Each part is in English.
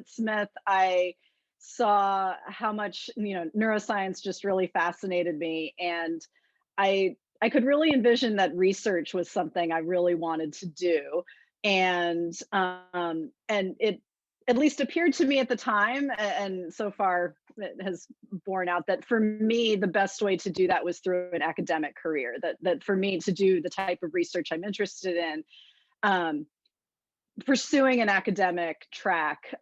at Smith, I saw how much, neuroscience just really fascinated me. And I could really envision that research was something I really wanted to do. And it at least appeared to me at the time, and so far it has borne out that for me, the best way to do that was through an academic career. That for me to do the type of research I'm interested in, um, pursuing an academic track,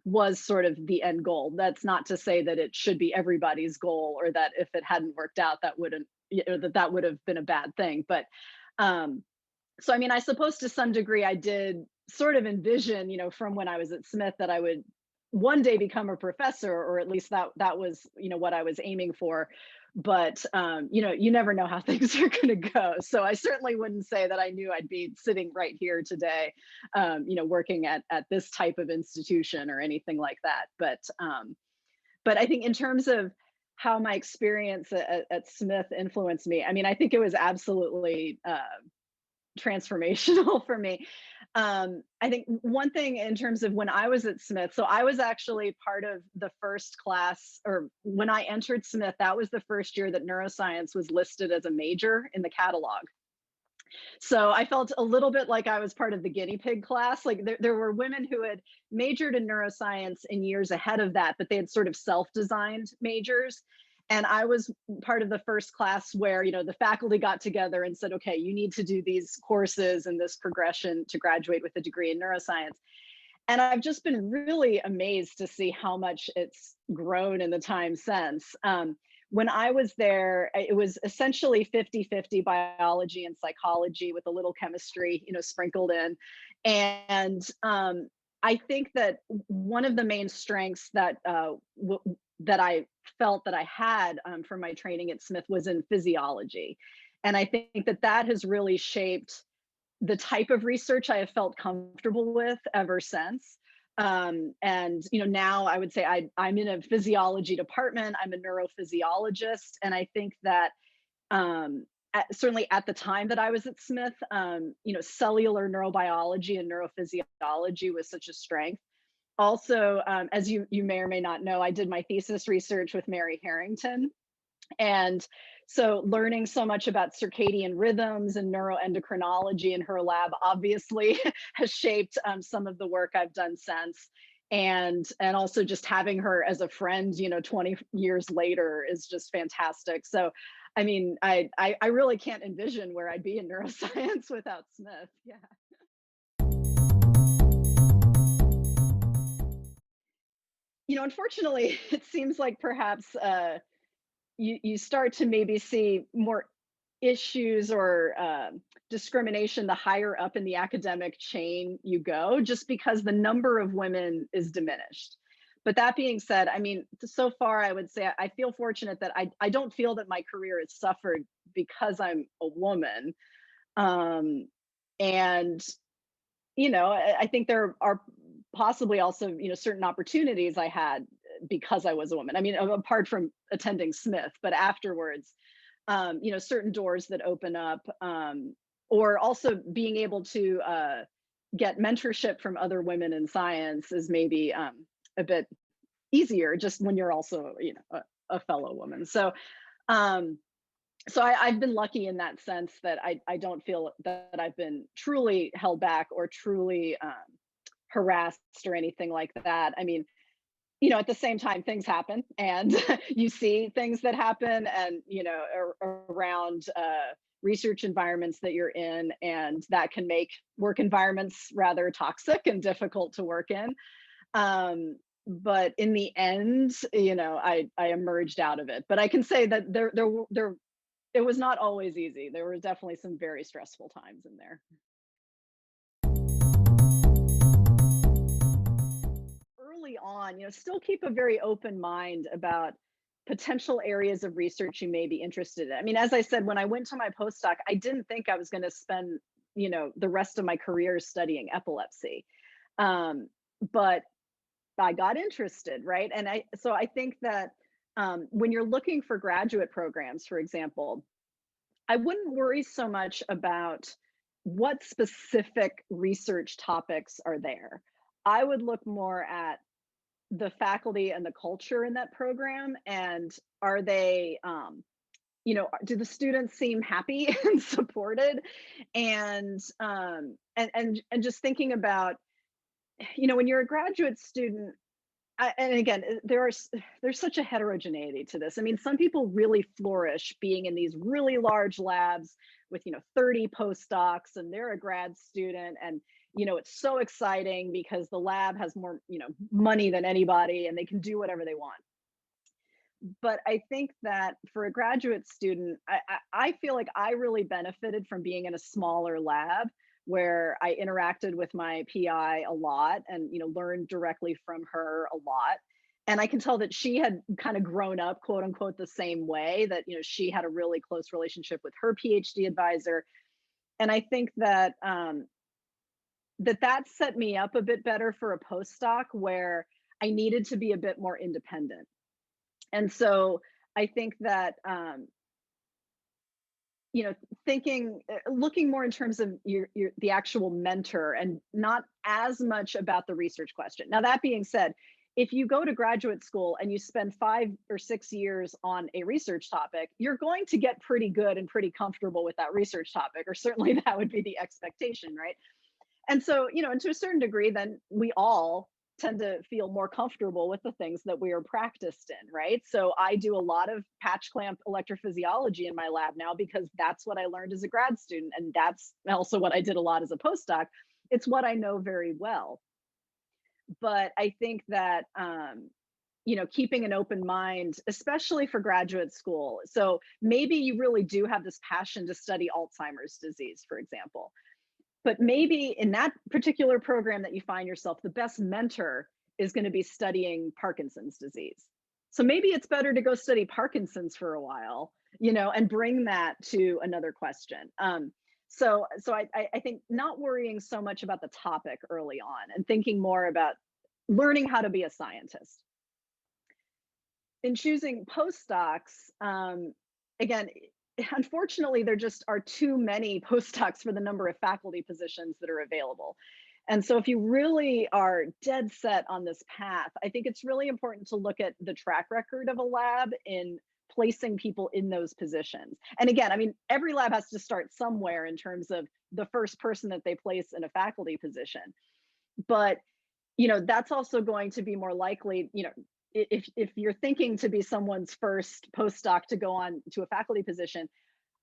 was sort of the end goal. That's not to say that it should be everybody's goal, or that if it hadn't worked out, that wouldn't, that would have been a bad thing. But um, so, I mean, I suppose to some degree, I did sort of envision, from when I was at Smith, that I would one day become a professor, or at least that was, what I was aiming for. But you never know how things are going to go. So I certainly wouldn't say that I knew I'd be sitting right here today, working at this type of institution or anything like that. But I think in terms of how my experience at Smith influenced me, I mean, I think it was absolutely transformational for me. I think one thing in terms of when I was at Smith, so I was actually part of the first class, or when I entered Smith, that was the first year that neuroscience was listed as a major in the catalog. So I felt a little bit like I was part of the guinea pig class. Like there were women who had majored in neuroscience in years ahead of that, but they had sort of self-designed majors. And I was part of the first class where, the faculty got together and said, okay, you need to do these courses and this progression to graduate with a degree in neuroscience. And I've just been really amazed to see how much it's grown in the time since. When I was there, it was essentially 50-50 biology and psychology with a little chemistry, sprinkled in. And I think that one of the main strengths that that I felt that I had from my training at Smith was in physiology. And I think that has really shaped the type of research I have felt comfortable with ever since. And now I would say I'm in a physiology department. I'm a neurophysiologist, and I think that certainly at the time that I was at Smith, cellular neurobiology and neurophysiology was such a strength. Also, as you may or may not know, I did my thesis research with Mary Harrington. And so learning so much about circadian rhythms and neuroendocrinology in her lab obviously has shaped some of the work I've done since. And also just having her as a friend, 20 years later is just fantastic. So, I mean, I really can't envision where I'd be in neuroscience without Smith. Yeah. Unfortunately, it seems like perhaps you start to maybe see more issues or discrimination the higher up in the academic chain you go, just because the number of women is diminished. But that being said, I mean, so far I would say I feel fortunate that I don't feel that my career has suffered because I'm a woman. Um, and I think there are possibly also, certain opportunities I had because I was a woman. I mean, apart from attending Smith, but afterwards, certain doors that open up, or also being able to get mentorship from other women in science is maybe a bit easier just when you're also, a fellow woman. Um, so I've been lucky in that sense that I don't feel that I've been truly held back or truly harassed or anything like that. I mean, at the same time, things happen, and you see things that happen, and around research environments that you're in, and that can make work environments rather toxic and difficult to work in. But in the end, I emerged out of it. But I can say that there it was not always easy. There were definitely some very stressful times in there. Early on, still keep a very open mind about potential areas of research you may be interested in. I mean, as I said, when I went to my postdoc, I didn't think I was going to spend, the rest of my career studying epilepsy. But I got interested, right? And I think that when you're looking for graduate programs, for example, I wouldn't worry so much about what specific research topics are there. I would look more at the faculty and the culture in that program, and are they, do the students seem happy and supported? And just thinking about, when you're a graduate student, and again, there's such a heterogeneity to this. I mean, some people really flourish being in these really large labs with 30 postdocs, and they're a grad student, and it's so exciting because the lab has more money than anybody, and they can do whatever they want. But I think that for a graduate student, I feel like I really benefited from being in a smaller lab where I interacted with my PI a lot and learned directly from her a lot. And I can tell that she had kind of grown up, quote unquote, the same way, that she had a really close relationship with her PhD advisor. And I think that that set me up a bit better for a postdoc where I needed to be a bit more independent. And so I think that, thinking, looking more in terms of the actual mentor and not as much about the research question. Now, that being said, if you go to graduate school and you spend 5 or 6 years on a research topic, you're going to get pretty good and pretty comfortable with that research topic, or certainly that would be the expectation, right? And so, and to a certain degree, then we all tend to feel more comfortable with the things that we are practiced in, right? So I do a lot of patch clamp electrophysiology in my lab now because that's what I learned as a grad student. And that's also what I did a lot as a postdoc. It's what I know very well. But I think that, keeping an open mind, especially for graduate school. So maybe you really do have this passion to study Alzheimer's disease, for example. But maybe in that particular program that you find yourself, the best mentor is going to be studying Parkinson's disease. So maybe it's better to go study Parkinson's for a while, and bring that to another question. So I think not worrying so much about the topic early on and thinking more about learning how to be a scientist. In choosing postdocs, again, unfortunately, there just are too many postdocs for the number of faculty positions that are available. And so if you really are dead set on this path, I think it's really important to look at the track record of a lab in placing people in those positions. And again, I mean, every lab has to start somewhere in terms of the first person that they place in a faculty position. But, that's also going to be more likely, if you're thinking to be someone's first postdoc to go on to a faculty position,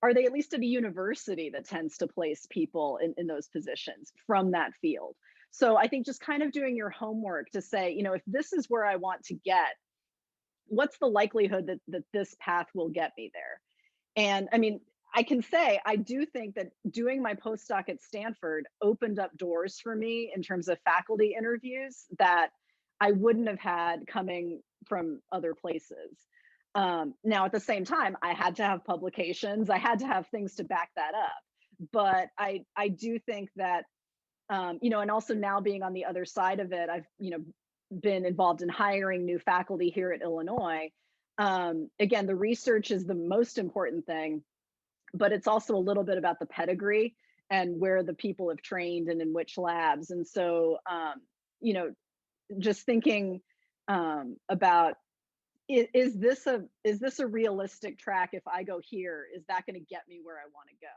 are they at least at a university that tends to place people in those positions from that field? So I think just kind of doing your homework to say, if this is where I want to get, what's the likelihood that this path will get me there? And I mean, I can say I do think that doing my postdoc at Stanford opened up doors for me in terms of faculty interviews that I wouldn't have had coming from other places. Now, at the same time, I had to have publications, I had to have things to back that up. But I do think that, and also now being on the other side of it, I've, been involved in hiring new faculty here at Illinois. Again, the research is the most important thing, but it's also a little bit about the pedigree and where the people have trained and in which labs. And so, just thinking about, is this a realistic track? If I go here, is that going to get me where I want to go?